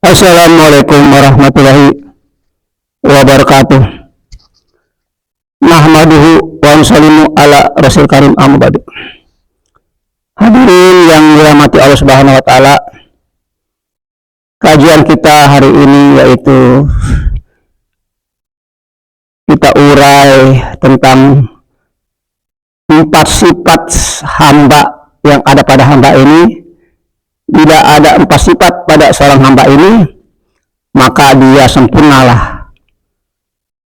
Assalamualaikum warahmatullahi wabarakatuh. Nahmaduhu wa nusallimu ala rasul karim amma ba'du. Hadirin yang dirahmati Allah Subhanahu wa taala, kajian kita hari ini yaitu kita urai tentang 4 sifat hamba yang ada pada hamba ini. Bila ada 4 sifat pada seorang hamba ini, maka dia sempurnalah,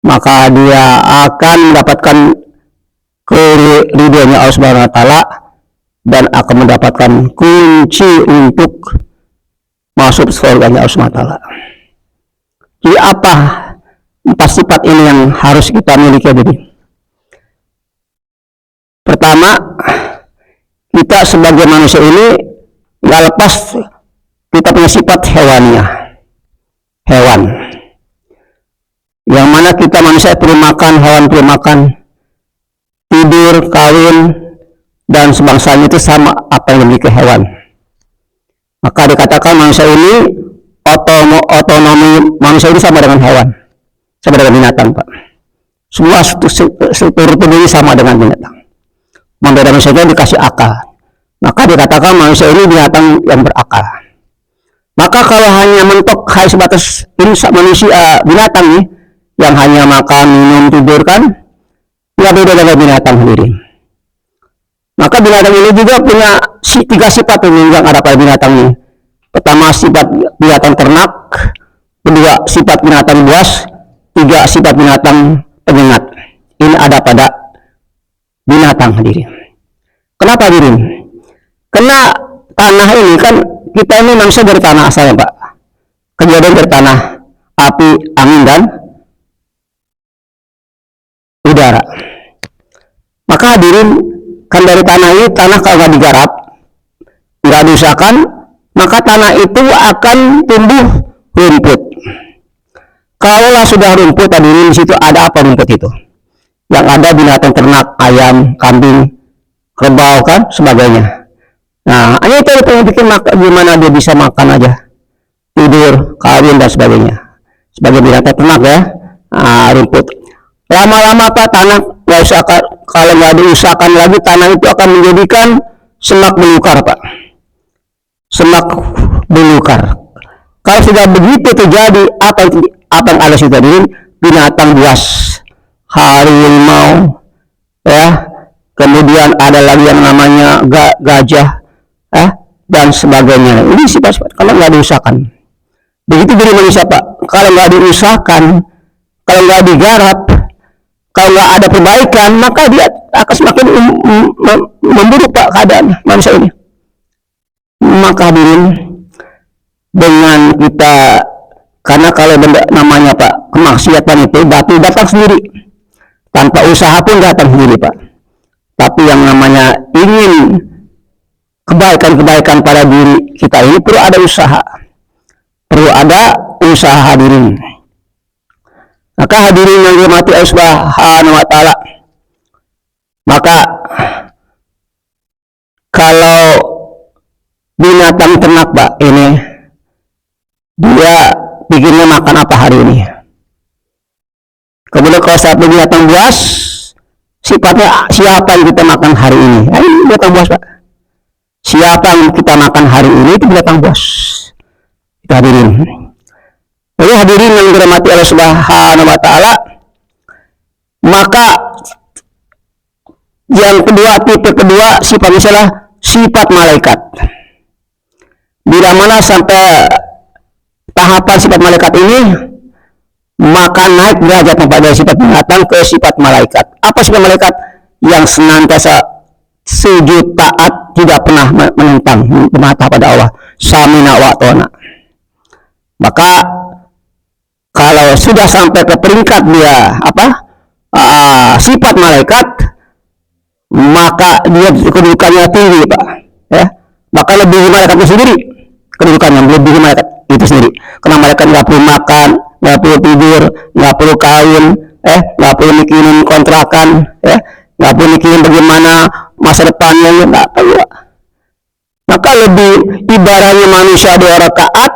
maka dia akan mendapatkan keridhaannya Allah Subhanahu wa taala dan akan mendapatkan kunci untuk masuk surganya Allah Subhanahu wa taala. Jadi apa 4 sifat ini yang harus kita miliki? Jadi pertama, kita sebagai manusia ini nggak lepas kita punya sifat hewaniah, hewan, yang mana kita manusia perlu makan, hewan perlu makan, tidur, kawin, dan sebangsanya itu sama apa yang dimiliki hewan. Maka dikatakan manusia ini otonomi manusia ini sama dengan hewan, sama dengan binatang, Pak. Semua struktur tubuhnya sama dengan binatang. Membeda manusia dikasih akal. Maka dikatakan manusia ini binatang yang berakal. Maka kalau hanya mentok hanya sebatas ini manusia binatang nih, yang hanya makan, minum, tidur, kan nggak beda dengan binatang sendiri. Maka binatang ini juga punya 3 sifat yang ada pada binatang ini. Pertama, sifat binatang ternak. Kedua, sifat binatang buas. 3, sifat binatang penyengat. Ini ada pada binatang sendiri. Kenapa diri? Karena tanah ini kan, kita ini manusia dari tanah asalnya, Pak. Kejadian dari tanah, api, angin, dan udara. Maka hadirin, kan dari tanah ini, tanah kalau nggak digarap, nggak diusahakan, maka tanah itu akan tumbuh rumput. Kalaulah sudah rumput, hadirin, di situ ada apa rumput itu? Yang ada binatang ternak, ayam, kambing, kerbau, kan, sebagainya. Nah, hanya itu yang bikin gimana dia bisa makan aja, tidur, kawin, dan sebagainya. Sebagai binatang ternak ya, rumput. Lama-lama Pak, tanah nggak usah, kalau nggak diusahakan lagi, tanah itu akan menjadikan semak belukar, Pak. Semak belukar. Kalau sudah begitu terjadi, apa yang ada sudah ini? Binatang buas, harimau, ya. Kemudian ada lagi yang namanya gajah, dan sebagainya. Ini sifat-sifat kalau nggak diusahakan. Begitu jadi manusia, Pak. Kalau nggak diusahakan, kalau nggak digarap, kalau nggak ada perbaikan, maka dia akan semakin memburuk, Pak, keadaan manusia ini. Maka hadirin, dengan kita, karena kalau namanya, Pak, kemaksiatan itu batu datang sendiri, tanpa usaha pun datang sendiri, Pak. Tapi yang namanya ingin kebaikan-kebaikan pada diri kita ini perlu ada usaha. Perlu ada usaha, hadirin. Maka hadirin yang dirahmati Allah Subhanahu wa taala, maka kalau binatang ternak, Pak, ini dia bikinnya makan apa hari ini? Kemudian kalau satu binatang buas, sifatnya siapa yang kita makan hari ini? Ini binatang buas, Pak. Siapa yang kita makan hari ini itu binatang buas. Kita hadirin. Jadi hadirin yang dirahmati Allah Subhanahu wa taala, maka yang kedua, tipe kedua, sifatnya adalah sifat malaikat. Bila mana sampai tahapan sifat malaikat ini, maka naik derajat pada sifat binatang ke sifat malaikat. Apa sifat malaikat? Yang senantiasa sujud taat, tidak pernah menentang, memata pada Allah, samina wa ta'na. Maka kalau sudah sampai ke peringkat dia sifat malaikat, maka dia kedudukannya tinggi, Pak, ya. Maka lebih malaikat itu sendiri kedudukannya, lebih malaikat itu sendiri. Karena malaikat nggak perlu makan, nggak perlu tidur, nggak perlu kawin, nggak perlu mikirin kontrakan, nggak perlu mikirin bagaimana masa depannya, nggak perlu. Maka lebih ibaratnya manusia 2 rakaat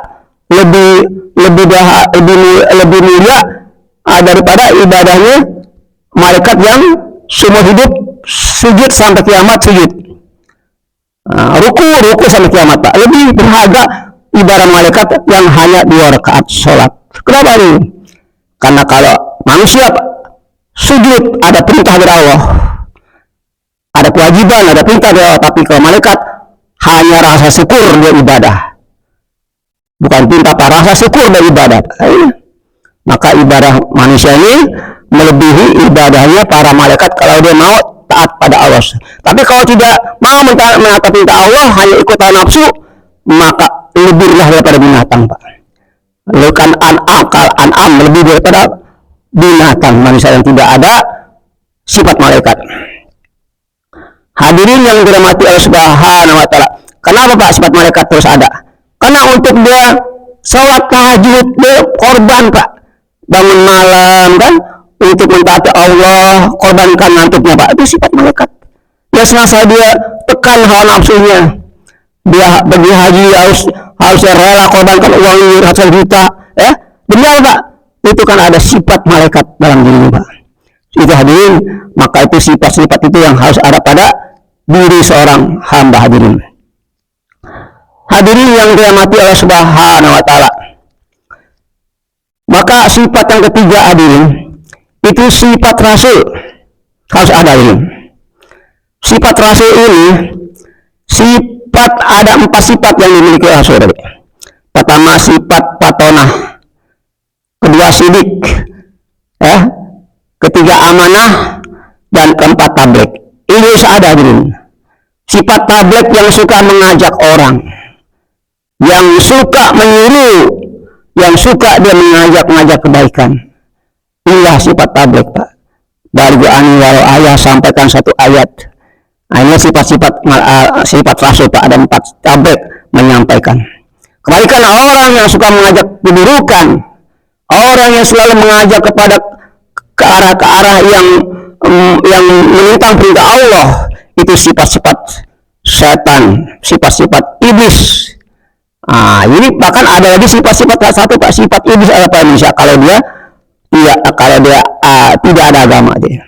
lebih lebih mulia daripada ibadahnya malaikat yang seumur hidup sujud sampai kiamat sujud. Ruku sampai kiamat, Pak. Lebih berharga ibadah malaikat yang hanya 2 rakaat sholat. Kenapa ini? Karena kalau manusia sujud ada perintah dari Allah, ada kewajiban, ada perintah dari Allah, tapi kalau malaikat hanya rasa syukur dia ibadah, bukan perintah, apa rasa syukur dari ibadah. Maka ibadah manusia ini melebihi ibadahnya para malaikat kalau dia mau taat pada Allah. Tapi kalau tidak mau menaati perintah Allah, hanya ikut nafsu, maka lebihlah daripada binatang, Pak. Lekan an'am lebih daripada binatang, manusia yang tidak ada sifat malaikat. Hadirin yang dirahmati Allah Subhanahu wa taala. Kenapa, Pak, sifat malaikat terus ada? Karena untuk dia sholat tahajud, dia korban, Pak. Bangun malam kan untuk mentaati Allah, korbankan ngantuknya, Pak. Itu sifat malaikat. Ya sengaja dia tekan hawa nafsunya. Dia pergi haji harus rela korbankan uang ratusan juta, ya. Demi apa, Pak? Itu kan ada sifat malaikat dalam dirinya, Pak. Itu hadirin, maka itu sifat-sifat itu yang harus ada pada diri seorang hamba, hadirin. Hadirin yang dirahmati Allah Subhanahu wa taala. Maka sifat yang ketiga, hadirin, itu sifat rasul. Harus ada, hadirin. Sifat rasul ini ada 4 sifat yang dimiliki rasul. Pertama, sifat patonah. Kedua, sidik. Ketiga, amanah. Dan keempat, tabligh. Ini harus ada, hadirin. Sifat tabligh yang suka mengajak orang, yang suka menyuruh, yang suka dia mengajak kebaikan. Inilah sifat tabligh, Pak. Dari ani walau ayah sampaikan 1 ayat. Ini sifat rasul, Pak. Ada 4 tabligh menyampaikan kebaikan. Orang yang suka mengajak keburukan, orang yang selalu mengajak kepada ke arah yang menentang perintah Allah, itu sifat-sifat setan, sifat-sifat iblis. Ini bahkan ada lagi sifat-sifat satu, Pak. Sifat iblis apa manusia kalau dia tidak ada agama dia.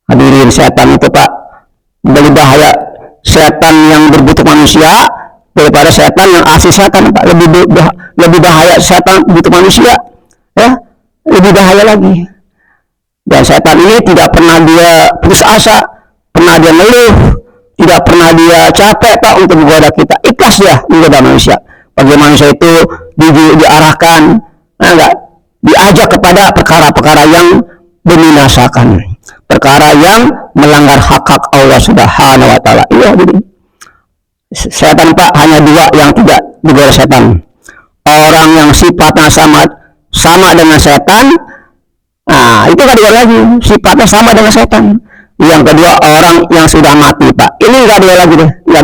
Hadirin, setan itu, Pak, lebih bahaya setan yang berbentuk manusia daripada setan yang asli setan, Pak. Lebih bahaya setan berbentuk manusia, ya, lebih bahaya lagi. Dan setan ini tidak pernah dia putus asa, pernah dia ngeluh, tidak pernah dia capek, Pak, untuk menggoda kita. Ikhlas dia menggoda manusia. Bagi manusia itu diarahkan, diajak kepada perkara-perkara yang membinasakan, perkara yang melanggar hak-hak Allah Subhanahu wa taala. Iya, setan, Pak, hanya 2 yang tidak digoda setan. Orang yang sifatnya sama dengan setan, itu kan digoda lagi, sifatnya sama dengan setan. Yang kedua, orang yang sudah mati, Pak. Ini nggak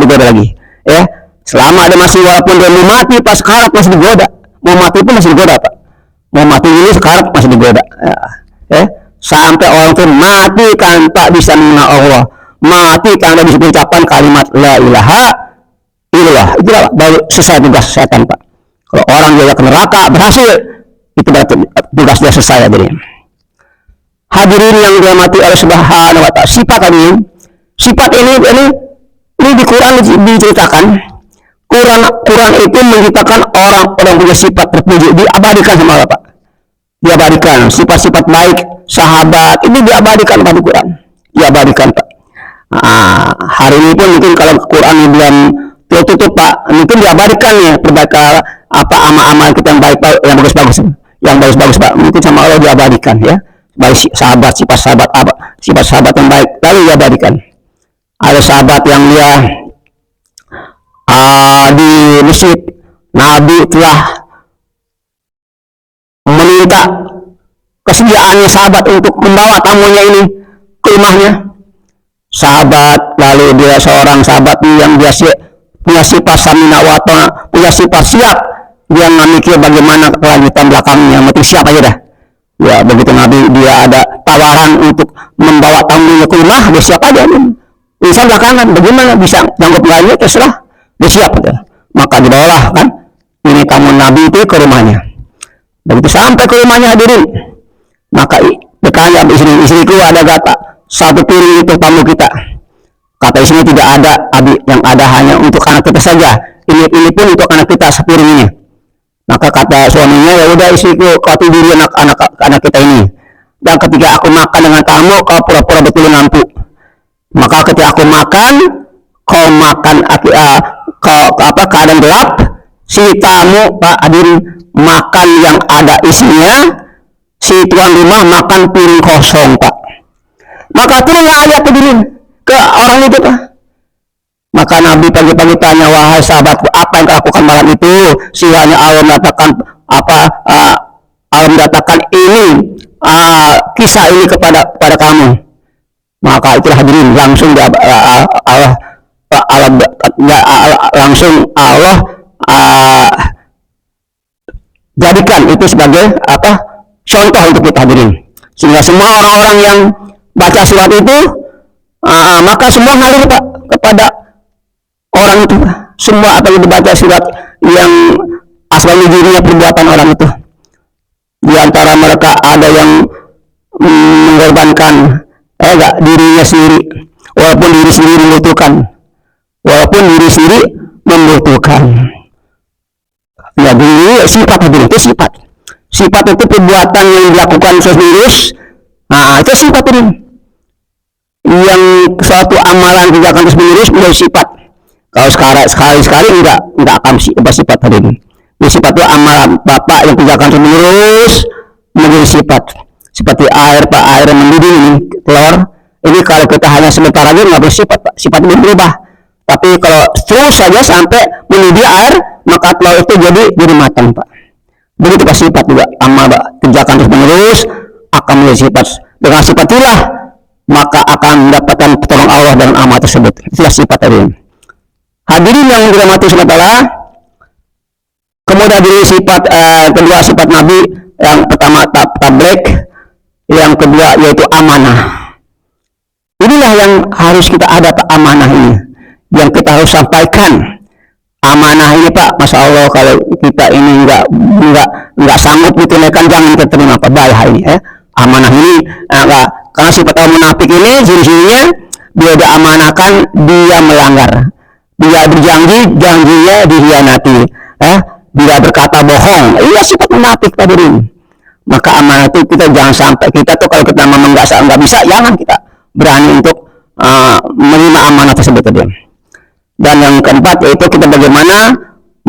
digoda lagi, ya. Selama ada masih, walaupun dia mau mati, pas sekarang masih digoda. Mau mati pun masih digoda, Pak. Mau mati ini sekarang masih digoda, ya. Sampai orang itu mati kan tak bisa mengenal Allah, mati kan tak bisa mengucapkan kalimat la ilaha illallah. Itulah baru selesai tugas setan, Pak. Kalau orang dia ke neraka berhasil, itu berarti tugas dia selesai, hadirin. Hadirin yang dirahmati Allah Subhanahu wa taala. Sifat ini di Quran diceritakan. Quran itu menceritakan orang punya sifat terpuji, diabadikan sama Allah, Pak. Diabadikan sifat-sifat baik sahabat itu diabadikan pada Quran, diabadikan, Pak. Hari ini pun mungkin kalau Quran belum tutup, Pak, mungkin diabadikan ya perbaikan amal kita yang baik, yang bagus-bagus, Pak. Mungkin sama Allah diabadikan, ya. Baik sahabat, sifat sahabat yang baik lalu diabadikan. Ada sahabat yang dia di masjid Nabi telah meminta kesediaannya sahabat untuk membawa tamunya ini ke rumahnya. Sahabat, lalu dia seorang sahabat yang dia punya sifat samina wa ta'ah, punya sifat siap. Dia nggak mikir bagaimana kelanjutan belakangnya, mati siap aja dah. Ya, begitu Nabi dia ada tawaran untuk membawa tamunya ke rumah, dia siap aja. Misal belakangan, bagaimana bisa nyanggup nggaknya, terserah, dia siap. Maka dibawalah kan ini tamu Nabi itu ke rumahnya. Begitu sampai ke rumahnya hadirin, maka bertanya istriku, ada gak satu piring itu tamu kita? Kata istrinya, tidak ada Abi, yang ada hanya untuk anak kita saja. Ini pun untuk anak kita sepiring ini. Maka kata suaminya, ya udah istriku, kau tiduri anak kita ini. Dan ketika aku makan dengan tamu, kau pura-pura betul lampu. Maka ketika aku makan, kau makan keadaan gelap, si tamu Pak hadirin makan yang ada isinya, si tuan rumah makan piring kosong Pak. Maka turunlah ayat hadirin ke orang itu Pak. Maka Nabi pagi-pagi tanya, wahai sahabatku, apa yang kau lakukan malam itu? Sehingga Allah mengatakan Allah mengatakan ini kisah ini kepada kamu. Maka itulah hadirin, langsung Allah jadikan itu sebagai contoh untuk kita hadirin, sehingga semua orang-orang yang baca surat itu maka semua ngalir Pak kepada orang itu. Semua apa yang dibaca surat yang asal dirinya perbuatan orang itu. Di antara mereka ada yang mengorbankan dirinya sendiri, walaupun diri sendiri membutuhkan. Ya, diri sifat hadirin, itu sifat itu perbuatan yang dilakukan terus-menerus. Itu sifat hadirin. Yang suatu amalan dilakukan terus-menerus menjadi sifat. Kalau sekali enggak akan sifat hadirin. Sifat itu amalan Bapak yang dilakukan terus-menerus menjadi sifat. Seperti air Pak, air yang mendidih ini, telur ini kalau kita hanya sebentar aja nggak bersifat Pak, sifat ini berubah. Tapi kalau terus saja sampai mendidih air, maka telur itu jadi matang Pak. Begitu Pak sifat juga, amal Pak, kerjakan terus menerus akan menjadi sifat. Dengan sifat itulah maka akan mendapatkan pertolongan Allah dalam amal tersebut. Itulah sifat tadi. Hadirin yang dirahmati Allah, kemudian dari sifat kedua sifat Nabi, yang pertama tabrek, yang kedua yaitu amanah. Inilah yang harus kita ada Pak, amanah ini yang kita harus sampaikan. Amanah ini Pak, masya Allah, kalau kita ini nggak sanggup ditunaikan, jangan kita terima Pak, bahaya ini amanah ini. Karena sifat orang munafik ini ciri-cirinya dia diamanahkan, dia melanggar, dia berjanji, janjinya dihianati, dia berkata bohong. Iya sifat munafik hadirin. Maka amanah itu kita jangan sampai, kita tuh kalau kita memang nggak bisa, jangan kita berani untuk menerima amanah tersebut tadi. Dan yang keempat yaitu kita bagaimana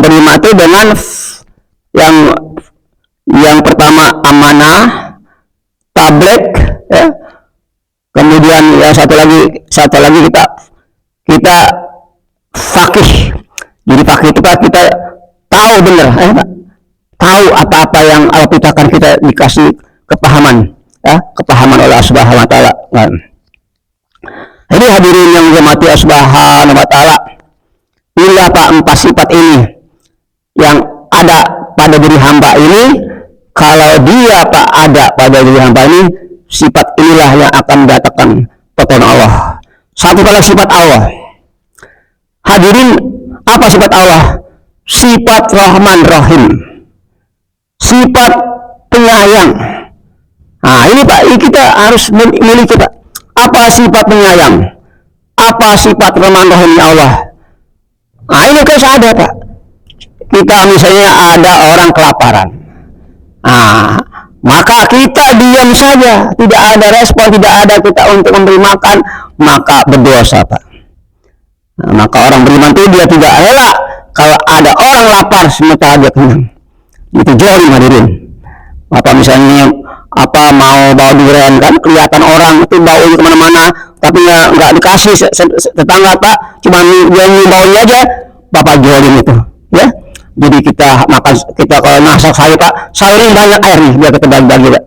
menerima itu dengan yang pertama amanah, tablek, kemudian yang satu lagi kita fakih. Jadi fakih itu Pak, kita tahu benar, tahu apa-apa yang Allah perintahkan, kita dikasih kepahaman oleh Allah Subhanahu wa taala. Jadi hadirin yang dirahmati Allah Subhanahu wa taala, inilah Pak empat sifat ini yang ada pada diri hamba ini. Kalau dia Pak ada pada diri hamba ini, sifat inilah yang akan mendatangkan pertolongan Allah. Satu kali sifat Allah. Hadirin, apa sifat Allah? Sifat Rahman Rahim, sifat penyayang. Ini Pak, ini kita harus memiliki Pak. Apa sifat penyayang? Apa sifat Rahman Rahim Allah? Ini harus ada Pak. Kita misalnya ada orang kelaparan, maka kita diam saja, tidak ada respon, tidak ada kita untuk memberi makan, maka berdosa Pak. Maka orang beriman itu dia tidak rela kalau ada orang lapar sementara dia kenyang. Itu zalim hadirin. Apa misalnya mau bawa durian, kan kelihatan orang itu baunya kemana-mana, tapi nggak dikasih tetangga Pak, cuma dia baunya aja, Bapak zalim itu, ya. Jadi kita makan, kita kalau masak sayur Pak, sayur ini banyak airnya, biar kita bagi-bagi Pak.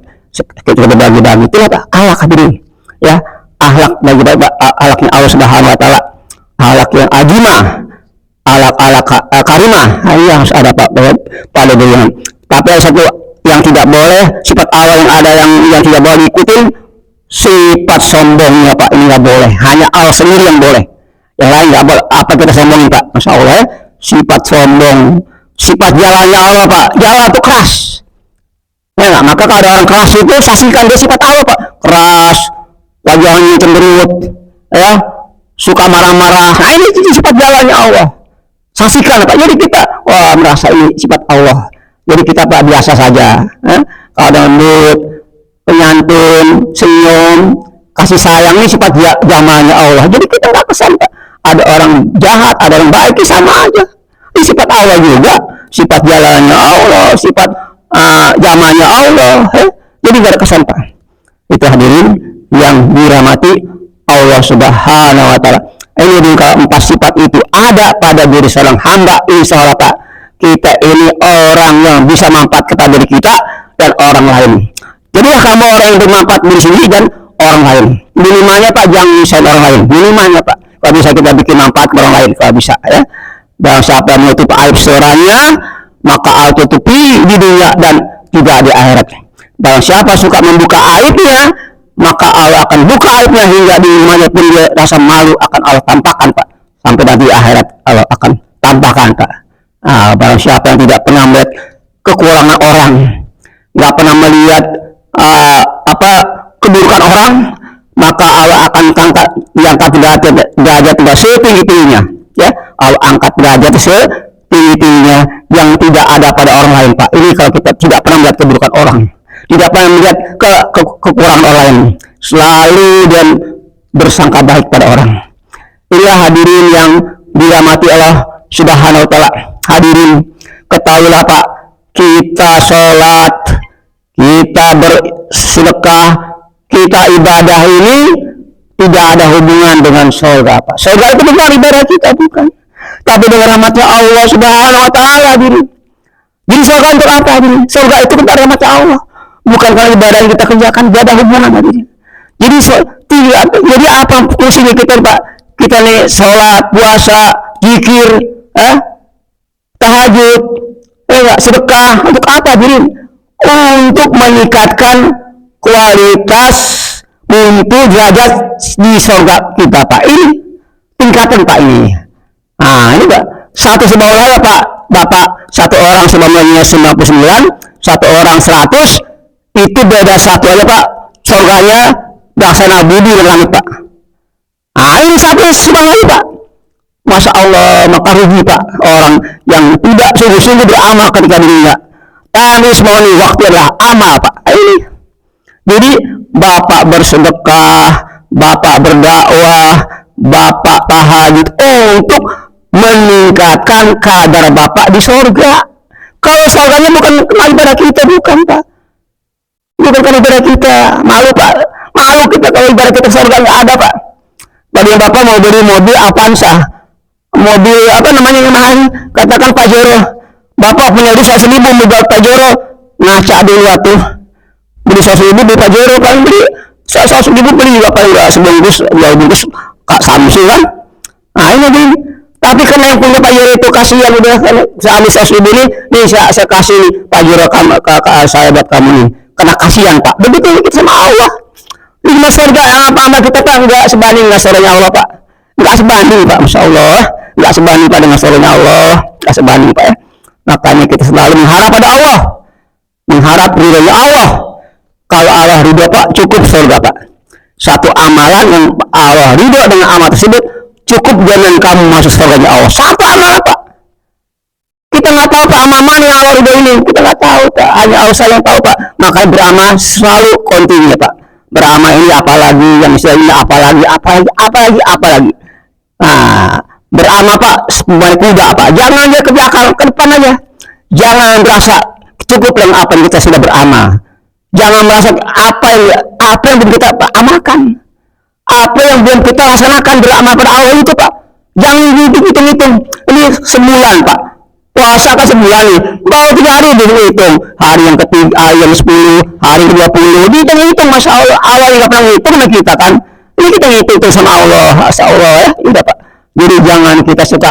Kita bagi-bagi itu Pak, akhlak hadirin, ya. Akhlak bagi-bagi Pak, akhlaknya Allah Subhanahu wa taala. Akhlak yang ajimah, akhlak karimah, ini harus ada Pak pada diri. Tapi ada satu yang tidak boleh, sifat Allah yang ada yang tidak boleh diikutin, sifat sombongnya Pak, ini nggak boleh. Hanya Allah sendiri yang boleh, yang lain nggak boleh. Apa kita sombongin Pak? Masya Allah, sifat sombong, sifat jalannya Allah Pak, jalan itu keras. Ya nggak? Maka kalau ada orang keras itu saksikan dia sifat Allah Pak, keras, wajahnya cemberut, ya, suka marah-marah. Nah ini sifat jalannya Allah. Saksikan Pak. Jadi kita wah merasa ini sifat Allah. Jadi kita Pak biasa saja. Kalau ada lembut, penyantun, senyum, kasih sayang ini sifat jamalnya Allah. Jadi kita nggak kesan Pak. Ada orang jahat, ada orang baik, sama aja. Ini sifat Allah juga, sifat jalannya Allah, sifat jamalnya Allah. Jadi nggak ada kesan Pak. Itu hadirin yang dirahmati Allah Subhanahu Wa Taala. Ini juga 4 sifat itu ada pada diri seorang hamba. Insya Allah Pak, kita ini orang yang bisa manfaat kepada diri kita dan orang lain. Jadilah kamu orang yang bermanfaat diri sendiri dan orang lain. Minimalnya Pak, jangan nyusahin orang lain. Minimalnya Pak, kalau bisa kita bikin manfaat ke orang lain, kalau bisa ya. Dan siapa yang menutup aib saudaranya, maka Allah tutupi di dunia dan juga di akhirat. Dan siapa suka membuka aibnya, maka Allah akan buka aibnya hingga di mana pun dia rasa malu akan Allah tampakkan Pak. Sampai nanti akhirat Allah akan tampakkan Pak. Barang siapa yang tidak pernah melihat kekurangan orang, nggak pernah melihat keburukan orang, maka Allah akan angkat derajat setinggi-tingginya. Ya, Allah angkat derajat setinggi-tingginya yang tidak ada pada orang lain Pak. Ini kalau kita tidak pernah melihat keburukan orang, tidak pernah melihat kekurangan orang lain, selalu dan bersangka baik pada orang. Inilah hadirin yang dirahmati Allah Subhanahu Wa Taala. Hadirin, ketahuilah Pak, kita sholat, kita bersedekah, kita ibadah ini tidak ada hubungan dengan surga Pak. Surga itu bukan ibadah kita, bukan, tapi dengan rahmatnya Allah Subhanahu Wa Taala. Jadi surga untuk apa? Surga itu bukan rahmatnya Allah, bukan karena ibadah yang kita kerjakan, tidak ada hubungan. Jadi apa fungsinya kita Pak? Kita nih sholat, puasa, zikir, tahajud, sedekah, untuk apa? Untuk meningkatkan kualitas mutu derajat di surga kita Pak. Ini tingkatan Pak ini. Ini Pak, satu sebawahnya Pak, Bapak satu orang sebawahnya 99, satu orang 100, itu beda satu aja Pak. Surganya laksana budi dan langit Pak. Ini satu sebawahnya Pak. Masya Allah, maka rugi Pak orang yang tidak sungguh-sungguh beramal ketika dunia. Ini semua ini waktu adalah amal Pak. Ini. Jadi Bapak bersedekah, Bapak berdakwah, Bapak tahajud untuk meningkatkan kadar Bapak di surga. Kalau surganya bukan ibadah kita, bukan Pak. Bukan karena ibadah kita. Malu Pak. Malu kita kalau ibadah kita surga nggak ada Pak. Bagi Bapak mau beli mobil Avanza, mobil apa namanya yang mahal, katakan Pajero. Bapak punya duit 100.000 mobil Pajero, ngaca dulu atuh. Beli 100.000 beli Pajero, paling beli 100.000 beli juga paling nggak sebungkus, 2 bungkus Kak Samsu kan. Ini nih. Tapi karena yang punya Pajero itu kasihan udah sehabis 100.000 nih saya kasih nih Pajero ke saya buat kamu nih. Karena kasihan Pak. Begitu kita sama Allah. Lima surga yang apa kita Pak nggak sebanding dengan surganya Allah Pak. Nggak sebanding Pak, Masya Allah. Nggak sebanding Pak dengan surganya Allah. Nggak sebanding Pak ya. Makanya kita selalu mengharap pada Allah, mengharap ridhonya Allah. Kalau Allah ridho Pak, cukup surga Pak. Satu amalan yang Allah ridho dengan amal tersebut cukup dengan kamu masuk surganya Allah. Satu amalan Pak. Kita nggak tahu Pak amal mana yang Allah ridho ini, kita nggak tahu Pak. Hanya Allah yang tahu Pak. Maka beramal selalu kontinu Pak. Beramal ini apalagi, yang istilahnya apalagi. Beramal Pak sebagai kuda Pak. Jangan dia ke belakang, ke depan aja. Jangan merasa cukup dengan apa yang kita sudah beramal. Jangan merasa apa yang belum kita amalkan, apa yang belum kita laksanakan beramal pada Allah itu Pak. Jangan hitung-hitung. Ini sebulan Pak. Puasa kan sebulan nih. Baru 3 hari dihitung. Hari yang ketiga, hari yang 10, hari yang 20. Dihitung-hitung, Masya Allah. Allah yang gak pernah ngitung dengan kita kan. Ini kita ngitung sama Allah. Masya Allah ya. Udah Pak. Jadi jangan kita suka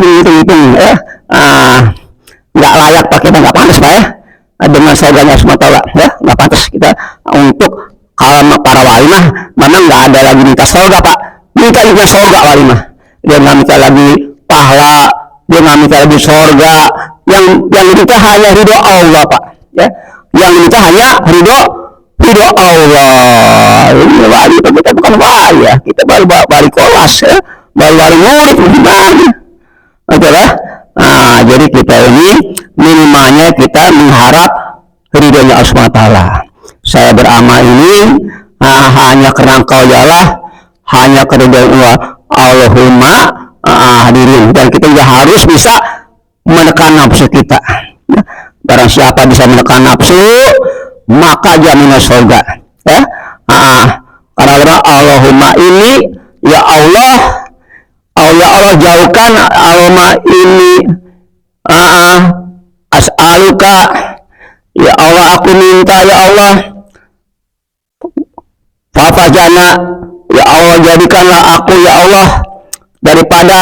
menghitung-hitung ya. Nggak layak Pak, kita nggak pantas Pak ya. Dengan surganya SWT ya. Nggak pantas kita untuk kalau para walimah. Memang nggak ada lagi minta surga Pak. Minta surga walimah. Dia nggak minta lagi pahala. Dia nggak minta lagi surga, yang kita hanya ridho Allah Pak ya, yang kita hanya ridho Allah. Ini wali kita bukan wali ya, kita baru kelas ya, baru murid gimana adalah. Nah, jadi kita ini minimalnya kita mengharap ridhonya Allah SWT. Saya beramal ini hanya karena Engkau ya Allah, hanya karena Allahumma hadirin, dan kita juga harus bisa menekan nafsu kita. Barang siapa bisa menekan nafsu, maka jaminan surga. Ya, karena Allahumma ini ya Allah, ya Allah jauhkan Allahumma ini as'aluka ya Allah, aku minta ya Allah, fafajana ya Allah, jadikanlah aku ya Allah daripada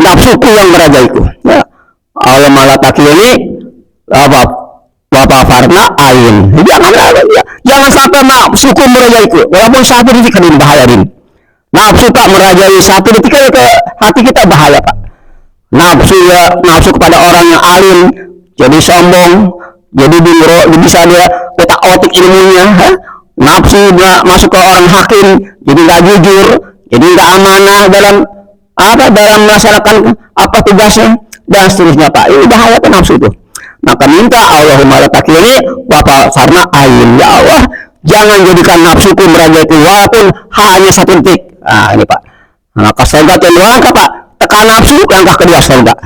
nafsuku yang merajaiku ya Allah, malataki ini Bapak Farna ain, jangan sampai nafsuku merajaiku, walaupun satu detik kan bahaya din. Nafsu Pak merajai satu detik ke hati kita bahaya Pak. Nafsu ya, nafsu kepada orang yang alim jadi sombong, jadi bisa dia otak-otik ilmunya. Nafsu masuk ke orang hakim jadi nggak jujur, jadi nggak amanah dalam melaksanakan tugasnya dan seterusnya Pak. Ini bahaya Pak nafsu itu. Maka minta Allahumma latakini Bapak Farna ain, ya Allah jangan jadikan nafsuku merajaiku walaupun hanya satu detik. Nah ini Pak, maka surga dua langkah Pak, tekan nafsu, langkah kedua surga.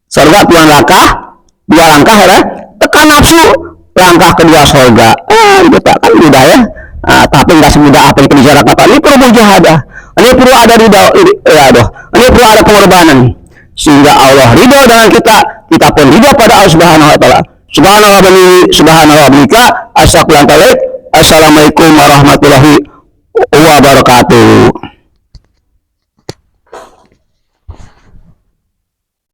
Surga dua langkah ya, tekan nafsu, langkah kedua surga. Itu Pak, kan mudah ya. Tapi nggak semudah apa yang dibicarakan Pak. Ini perlu mujahadah, ini perlu ada ridho, ini perlu ada pengorbanan sehingga Allah ridho dengan kita pun ridho pada Allah Subhanahu Wa Taala. Subhanallah, Assalamualaikum warahmatullahi wabarakatuh.